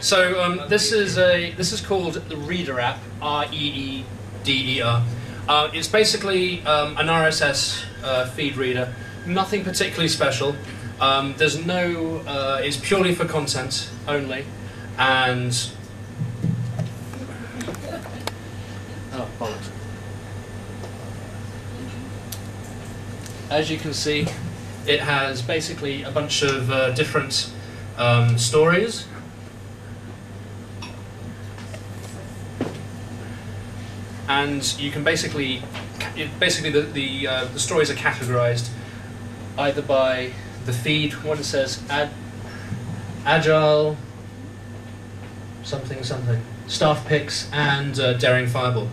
So this is called the Reader app, R-E-E-D-E-R. It's basically an RSS feed reader. Nothing particularly special. There's no. It's purely for content only, and oh bollocks. As you can see, it has basically a bunch of different stories. And you can basically the stories are categorized either by the feed. One says agile something something, staff picks, and daring fireball.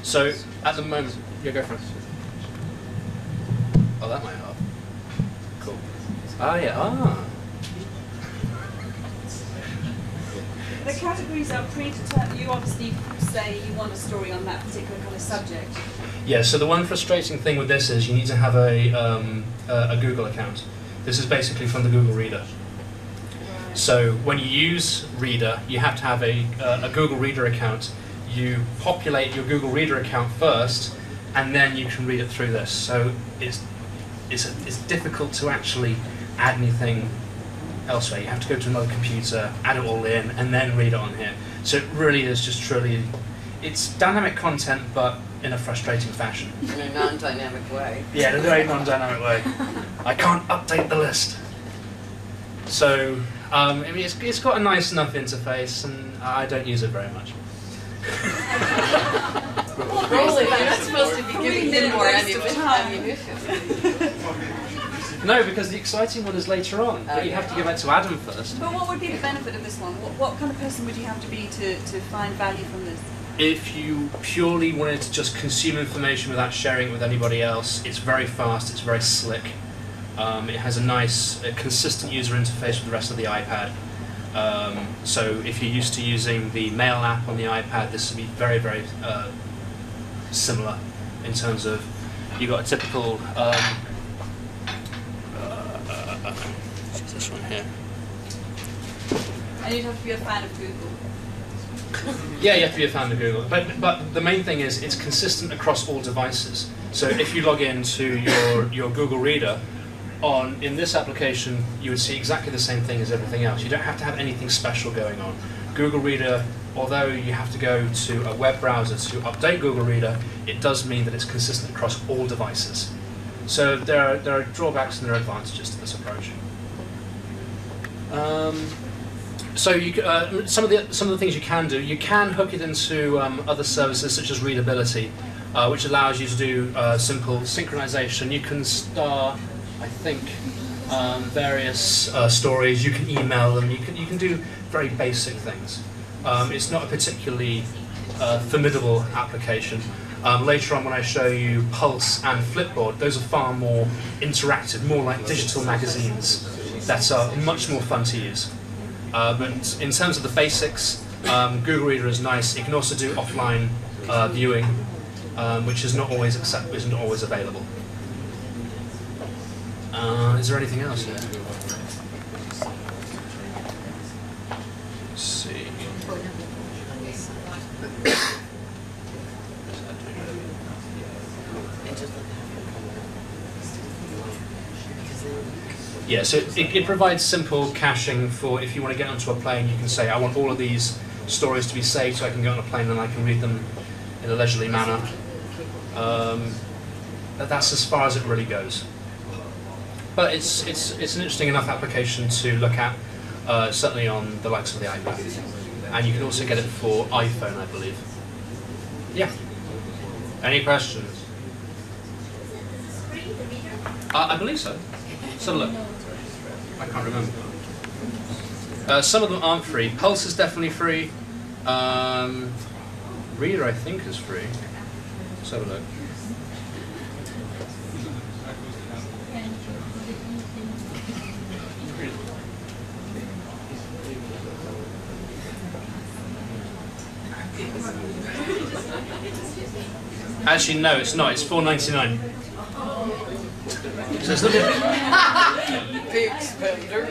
So at the moment, yeah, go for it. Oh, that might help. Cool. Ah, yeah. The categories are predetermined. You obviously say you want a story on that particular kind of subject. Yeah, so the one frustrating thing with this is you need to have a Google account. This is basically from the Google Reader. Right. So when you use Reader, you have to have a Google Reader account. You populate your Google Reader account first, and then you can read it through this. So it's difficult to actually add anything elsewhere. You have to go to another computer, add it all in, and then read it on here. So it really is just truly, it's dynamic content, but in a frustrating fashion. In a non-dynamic way. Yeah, in a very non-dynamic way. I can't update the list. So, I mean, it's got a nice enough interface, and I don't use it very much. Really, you're not supposed to be giving him more ammunition. No, because the exciting one is later on, but you have to give it to Adam first. But what would be the benefit of this one? What kind of person would you have to be to find value from this? If you purely wanted to just consume information without sharing it with anybody else, it's very fast, it's very slick. It has a nice, consistent user interface with the rest of the iPad. So if you're used to using the Mail app on the iPad, this would be very, very similar in terms of, you've got a typical this one here. And you'd have to be a fan of Google. Yeah, you have to be a fan of Google. But the main thing is it's consistent across all devices. So if you log into your Google Reader, in this application, you would see exactly the same thing as everything else. You don't have to have anything special going on. Google Reader, although you have to go to a web browser to update Google Reader, it does mean that it's consistent across all devices. So there are drawbacks and there are advantages to this approach. So you, some of the things you can do, you can hook it into other services such as Readability, which allows you to do simple synchronization. You can star, I think, various stories. You can email them. You can do very basic things. It's not a particularly formidable application. Later on, when I show you Pulse and Flipboard, those are far more interactive, more like digital magazines that are much more fun to use. But in terms of the basics, Google Reader is nice. You can also do offline viewing, which is not always available. Is there anything else here? Let's see. Yeah, so it provides simple caching for if you want to get onto a plane, you can say, I want all of these stories to be saved so I can get on a plane and I can read them in a leisurely manner. That's as far as it really goes. But it's an interesting enough application to look at, certainly on the likes of the iPad. And you can also get it for iPhone, I believe. Yeah. Any questions? I believe so. Let's have a look. I can't remember. Some of them aren't free. Pulse is definitely free. Reader, I think, is free. Let's have a look. Actually, no, it's not. It's $4.99. So it's a little bit. Big spender.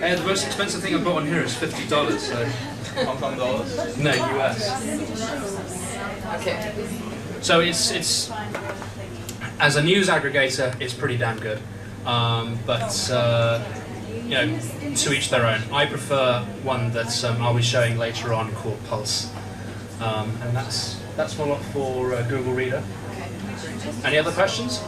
Hey, the most expensive thing I bought on here is $50. So. Hong Kong dollars? No, US. Okay. So it's as a news aggregator, it's pretty damn good. But you know, to each their own. I prefer one that I'll be showing later on called Pulse, and that's my lot for Google Reader. Any other questions?